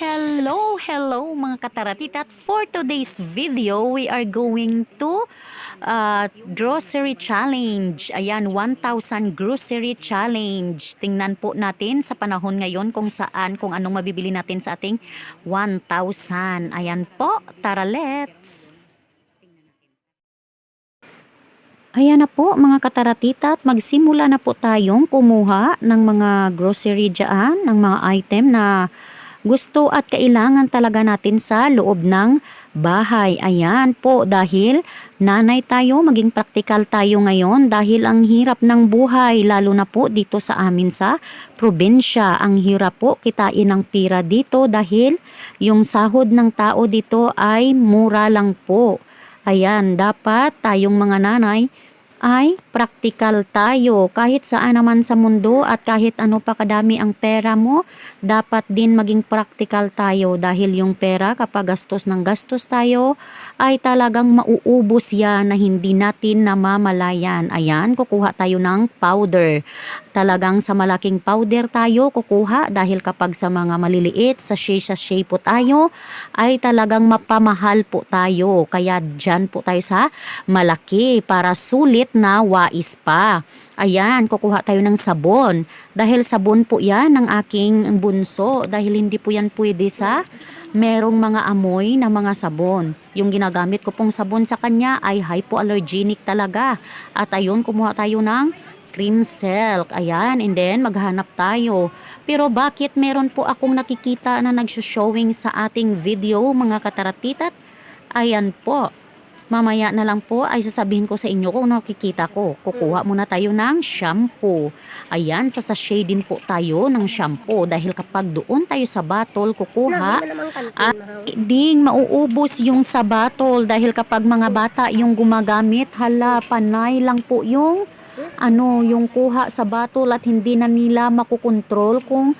Hello mga kataratitat. For today's video, we are going to grocery challenge. Ayan, 1,000 grocery challenge. Tingnan po natin sa panahon ngayon kung anong mabibili natin sa ating 1,000. Ayan po, tara let's! Ayan na po mga kataratitat, magsimula na po tayong kumuha ng mga grocery dyan, ng mga item na gusto at kailangan talaga natin sa loob ng bahay. Ayan po, dahil nanay tayo, maging praktikal tayo ngayon dahil ang hirap ng buhay, lalo na po dito sa amin sa probinsya. Ang hirap po kitain ng pira dito dahil yung sahod ng tao dito ay mura lang po. Ayan, dapat tayong mga nanay ay praktikal tayo kahit saan naman sa mundo at kahit ano pa kadami ang pera mo, dapat din maging praktikal tayo dahil yung pera kapag gastos ng gastos tayo ay talagang mauubos yan na hindi natin namamalayan. Ayan, kukuha tayo ng powder. Talagang sa malaking powder tayo kukuha dahil kapag sa mga maliliit, sa sachet po tayo ay talagang mapamahal po tayo. Kaya dyan po tayo sa malaki para sulit na wais pa. Ayan, kukuha tayo ng sabon. Dahil sabon po yan ng aking bunso. Dahil hindi po yan pwede sa merong mga amoy na mga sabon. Yung ginagamit ko pong sabon sa kanya ay hypoallergenic talaga. At ayun, kumuha tayo ng cream silk. Ayan, and then maghanap tayo. Pero bakit meron po akong nakikita na nagsushowing sa ating video mga kataratitat? Ayan po. Mamaya na lang po ay sasabihin ko sa inyo kung nakikita ko. Kukuha muna tayo ng shampoo. Ayan, sa sachet din po tayo ng shampoo. Dahil kapag doon tayo sa bottle kukuha, at ding mauubos yung sa bottle. Dahil kapag mga bata yung gumagamit, hala, panay lang po yung yung kuha sa bottle at hindi na nila makukontrol kung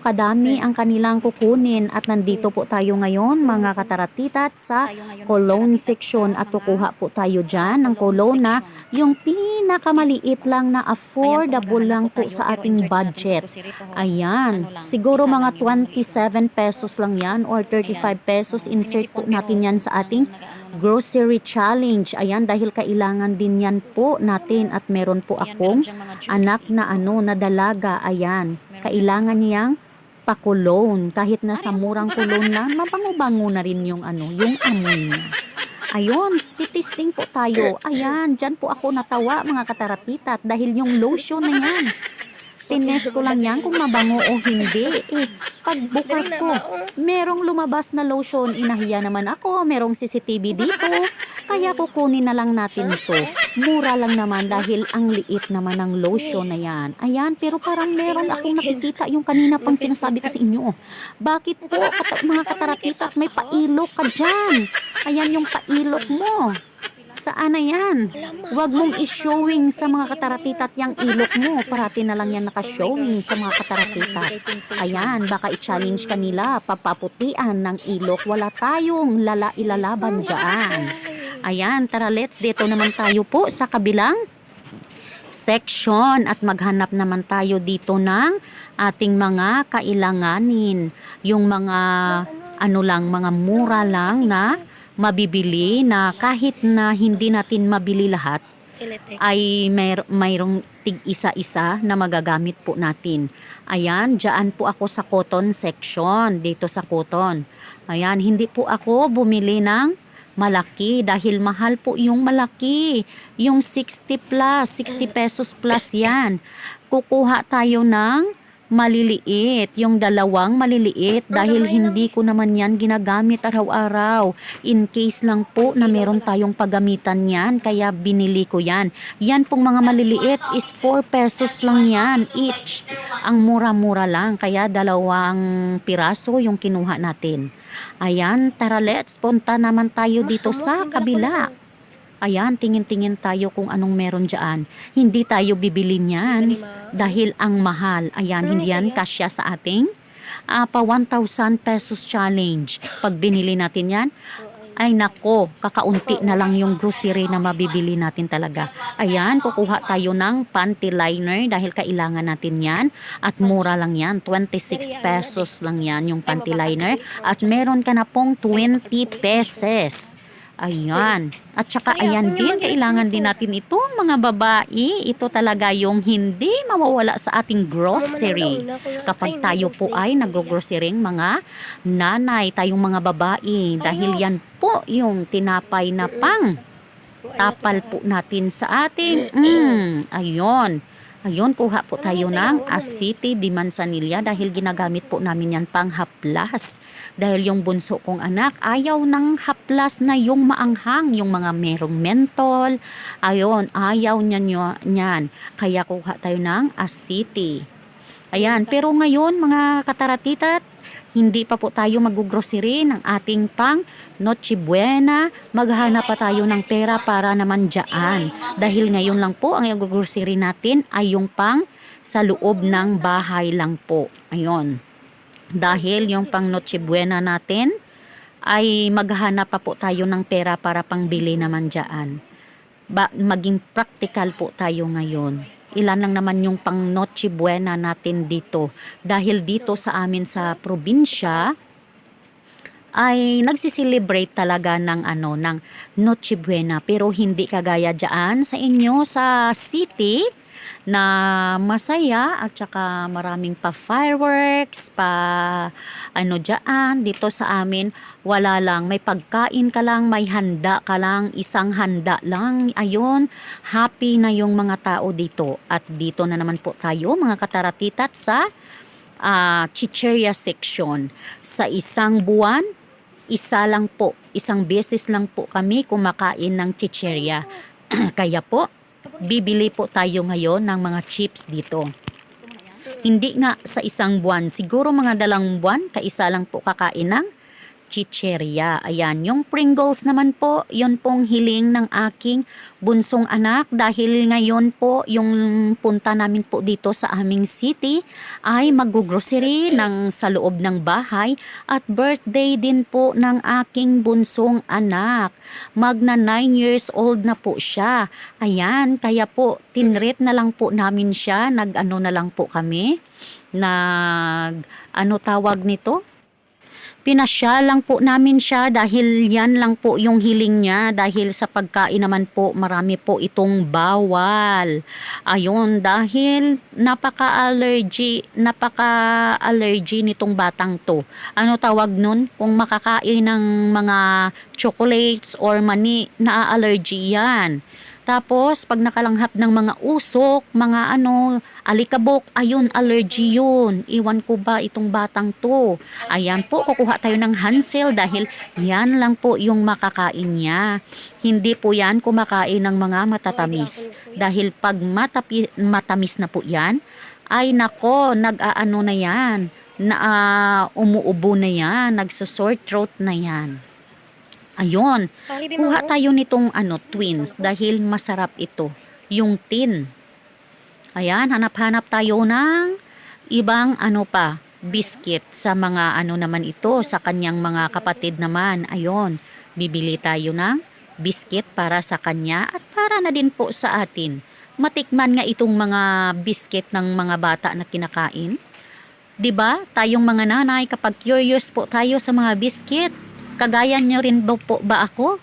kadami ang kanilang kukunin. At nandito po tayo ngayon mga kataratitat sa cologne section at kukuha po tayo dyan ng cologne na yung pinakamaliit lang na affordable lang po sa ating budget. Ayan, siguro mga 27 pesos lang yan or 35 pesos. Insert po natin yan sa ating grocery challenge. Ayan, dahil kailangan din yan po natin at meron po akong anak na na dalaga. Ayan, kailangan niyang pa-cologne. Kahit na sa murang cologne lang, mabango-bango na rin yung yung amoy niya. Ayun, titisting po tayo. Ayan, dyan po ako natawa mga kataratitat dahil yung lotion na yan. Tinest ko lang yan kung mabango o hindi. Pagbukas ko, merong lumabas na lotion. Inahiya naman ako, merong CCTV dito. Kaya kukunin na lang natin ito. Mura lang naman dahil ang liit naman ng lotion na yan. Ayan, pero parang meron akong nakikita yung kanina pang sinasabi ko sa inyo. Bakit po, mga kataratitat, may pailok ka dyan? Ayan yung pailok mo. Saan na yan? Huwag mong i-showing sa mga kataratitat yung ilok mo. Parati na lang yan naka-showing sa mga kataratitat. Ayan, baka i-challenge kanila. Papaputian ng ilok. Wala tayong ilalaban dyan. Ayan, tara let's. Dito naman tayo po sa kabilang section. At maghanap naman tayo dito ng ating mga kailanganin. Yung mga mga mura lang na mabibili na kahit na hindi natin mabili lahat ay mayroong tig isa-isa na magagamit po natin. Ayan, dyan po ako sa cotton section, dito sa cotton. Ayan, hindi po ako bumili ng malaki dahil mahal po yung malaki. Yung 60 pesos plus yan. Kukuha tayo ng maliliit, yung dalawang maliliit dahil hindi ko naman yan ginagamit araw-araw. In case lang po na meron tayong paggamitan yan, kaya binili ko yan. Yan pong mga maliliit is 4 pesos lang yan each. Ang mura-mura lang, kaya dalawang piraso yung kinuha natin. Ayan, tara let's, punta naman tayo dito sa kabila. Ayan, tingin-tingin tayo kung anong meron dyan. Hindi tayo bibili niyan dahil ang mahal. Ayan, hindi yan kasya sa ating pa 1,000 pesos challenge. Pag binili natin yan, ay nako, kakaunti na lang yung grocery na mabibili natin talaga. Ayan, kukuha tayo ng panty liner dahil kailangan natin yan. At mura lang yan, 26 pesos lang yan yung panty liner. At meron ka na pong 20 pesos. Ayan. At saka ayan din, kailangan din natin ito mga babae. Ito talaga yung hindi mawawala sa ating grocery. Kapag tayo po ay nagro-grocerying mga nanay, tayong mga babae. Dahil yan po yung tinapay na pang tapal po natin sa ating. Ayun. Ayun, kuha po tayo ng asiti di mansanilla dahil ginagamit po namin yan pang haplas. Dahil yung bunso kong anak, ayaw ng haplas na yung maanghang, yung mga merong mentol. Ayun, ayaw niyan. Kaya kuha tayo ng asiti. Ayan, pero ngayon mga kataratita, hindi pa po tayo mag-grocery ng ating pang Noche Buena. Maghanap pa tayo ng pera para naman dyan. Dahil ngayon lang po ang grocery natin ay yung pang sa loob ng bahay lang po. Ayun. Dahil yung pang Noche Buena natin ay maghanap pa po tayo ng pera para pangbili naman dyan. Maging practical po tayo ngayon. Ilan lang naman yung pang Noche Buena natin dito. Dahil dito sa amin sa probinsya ay nagsiselebrate talaga ng ng Noche Buena, pero hindi kagaya diyan sa inyo sa city na masaya at saka maraming pa fireworks pa diyan. Dito sa amin wala lang, may pagkain ka lang, may handa ka lang, isang handa lang. Ayun, happy na yung mga tao dito. At dito na naman po tayo mga kataratitat sa chicheria section. Sa isang buwan, isang beses lang po kami kumakain ng chicheria. Kaya po bibili po tayo ngayon ng mga chips dito. Hindi nga sa isang buwan, siguro mga 2 buwan, kaisa lang po kakain ng chicheria. Ayan, yung Pringles naman po, yun pong hiling ng aking bunsong anak. Dahil ngayon po, yung punta namin po dito sa aming city ay mag-grocery ng sa loob ng bahay at birthday din po ng aking bunsong anak. Magna 9 years old na po siya. Ayan, kaya po tinreat na lang po namin siya. Nag-ano na lang po kami. Tawag nito? Pinasya lang po namin siya dahil yan lang po yung hiling niya. Dahil sa pagkain naman po, marami po itong bawal. Ayun, dahil napaka-allergy nitong batang to. Ano tawag nun? Kung makakain ng mga chocolates or mani, na-allergy yan. Tapos, pag nakalanghap ng mga usok, mga alikabok, ayun, allergy yun. Iwan ko ba itong batang to? Ayan po, kukuha tayo ng Hansel dahil yan lang po yung makakain niya. Hindi po yan kumakain ng mga matatamis. Dahil pag matamis na po yan, ay nako, nag-aano na yan, umuubo na yan, nagsusore throat na yan. Ayun, kuha tayo nitong twins dahil masarap ito, yung tin. Ayan, hanap-hanap tayo ng ibang biscuit sa mga naman ito, sa kanyang mga kapatid naman. Ayun, bibili tayo ng biscuit para sa kanya at para na din po sa atin. Matikman nga itong mga biscuit ng mga bata na kinakain. 'Di ba? Tayong mga nanay, kapag curious po tayo sa mga biscuit, kagaya nyo rin po ba ako,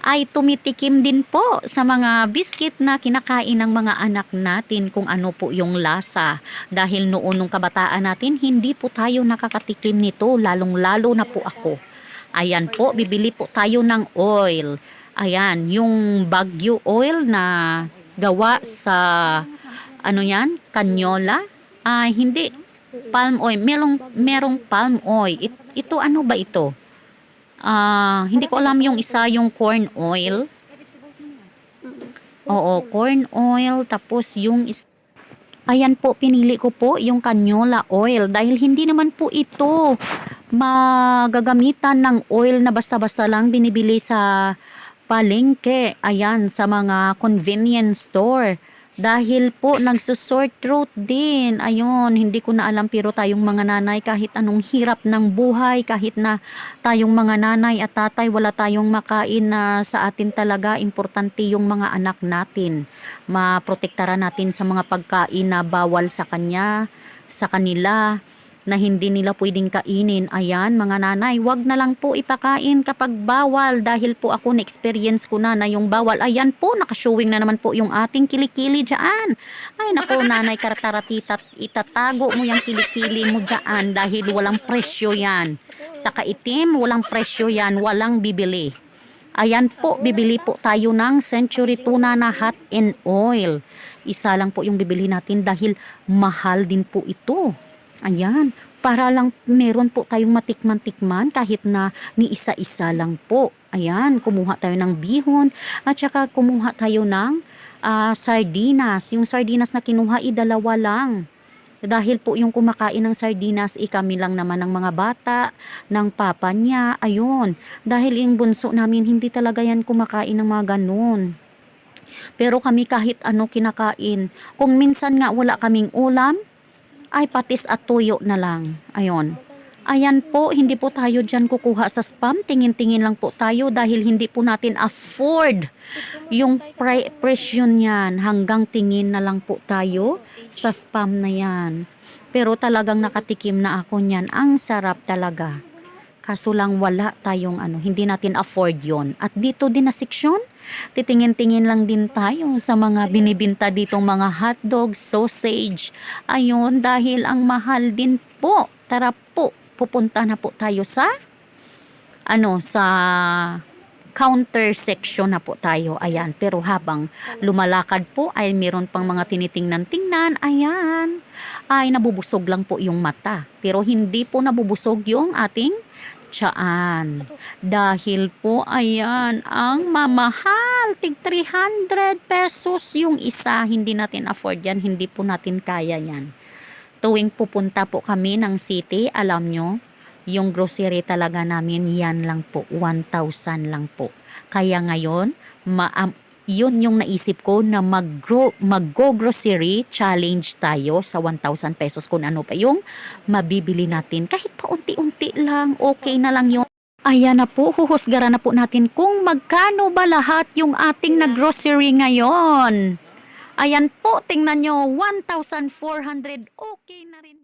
ay tumitikim din po sa mga biscuit na kinakain ng mga anak natin kung ano po yung lasa. Dahil noon nung kabataan natin, hindi po tayo nakakatikim nito, lalong-lalo na po ako. Ayan po, bibili po tayo ng oil. Ayan, yung Baguio oil na gawa sa, kanyola. Hindi, palm oil. Merong palm oil. Ito ano ba ito? Hindi ko alam yung isa, yung corn oil. Oo, corn oil. Tapos yung ayan po, pinili ko po yung canola oil. Dahil hindi naman po ito magagamitan ng oil na basta-basta lang binibili sa palengke. Ayan, sa mga convenience store. Dahil po nagsusort throat din. Ayun, hindi ko na alam pero tayong mga nanay kahit anong hirap ng buhay, kahit na tayong mga nanay at tatay wala tayong makain na sa atin talaga importante yung mga anak natin. Maprotektaran natin sa mga pagkain na bawal sa kanila na hindi nila pwedeng kainin. Ayan, mga nanay, wag na lang po ipakain kapag bawal dahil po ako na-experience ko na yung bawal. Ayan po, nakashowing na naman po yung ating kilikili dyan. Ay nako nanay Kartaratita, itatago mo yung kilikili mo dyan dahil walang presyo yan. Sa kaitim, walang presyo yan, walang bibili. Ayan po, bibili po tayo ng Century Tuna na hot and oil. Isa lang po yung bibili natin dahil mahal din po ito. Ayan, para lang meron po tayong matikman-tikman kahit na ni isa-isa lang po. Ayan, kumuha tayo ng bihon at saka kumuha tayo ng sardinas. Yung sardinas na kinuha, dalawa lang. Dahil po yung kumakain ng sardinas, kami lang naman ng mga bata, ng papa niya, ayun. Dahil yung bunso namin, hindi talaga yan kumakain ng mga ganun. Pero kami kahit ano kinakain. Kung minsan nga wala kaming ulam, ay patis at tuyo na lang. Ayun. Ayan po, hindi po tayo dyan kukuha sa spam. Tingin-tingin lang po tayo dahil hindi po natin afford yung presyo niyan. Hanggang tingin na lang po tayo sa spam na yan. Pero talagang nakatikim na ako niyan. Ang sarap talaga. Kaso lang wala tayong hindi natin afford yon. At dito din na seksyon, titingin-tingin lang din tayo sa mga binibinta ditong mga hotdog, sausage. Ayun, dahil ang mahal din po. Tara po, pupunta na po tayo sa sa counter section na po tayo. Ayan, pero habang lumalakad po ay meron pang mga tinitingnan-tingnan. Ayan, ay nabubusog lang po yung mata. Pero hindi po nabubusog yung ating tiyaan. Dahil po, ayan, ang mamahal. Tig 300 pesos yung isa. Hindi natin afford yan. Hindi po natin kaya yan. Tuwing pupunta po kami ng city, alam nyo, yung grocery talaga namin, yan lang po. 1,000 lang po. Kaya ngayon, yun yung naisip ko na mag-go-grocery challenge tayo sa 1,000 pesos kung ano pa yung mabibili natin. Kahit pa unti-unti lang, okay na lang yun. Ayan na po, huhusgaran na po natin kung magkano ba lahat yung ating na grocery ngayon. Ayan po, tingnan nyo, 1,400, okay na rin.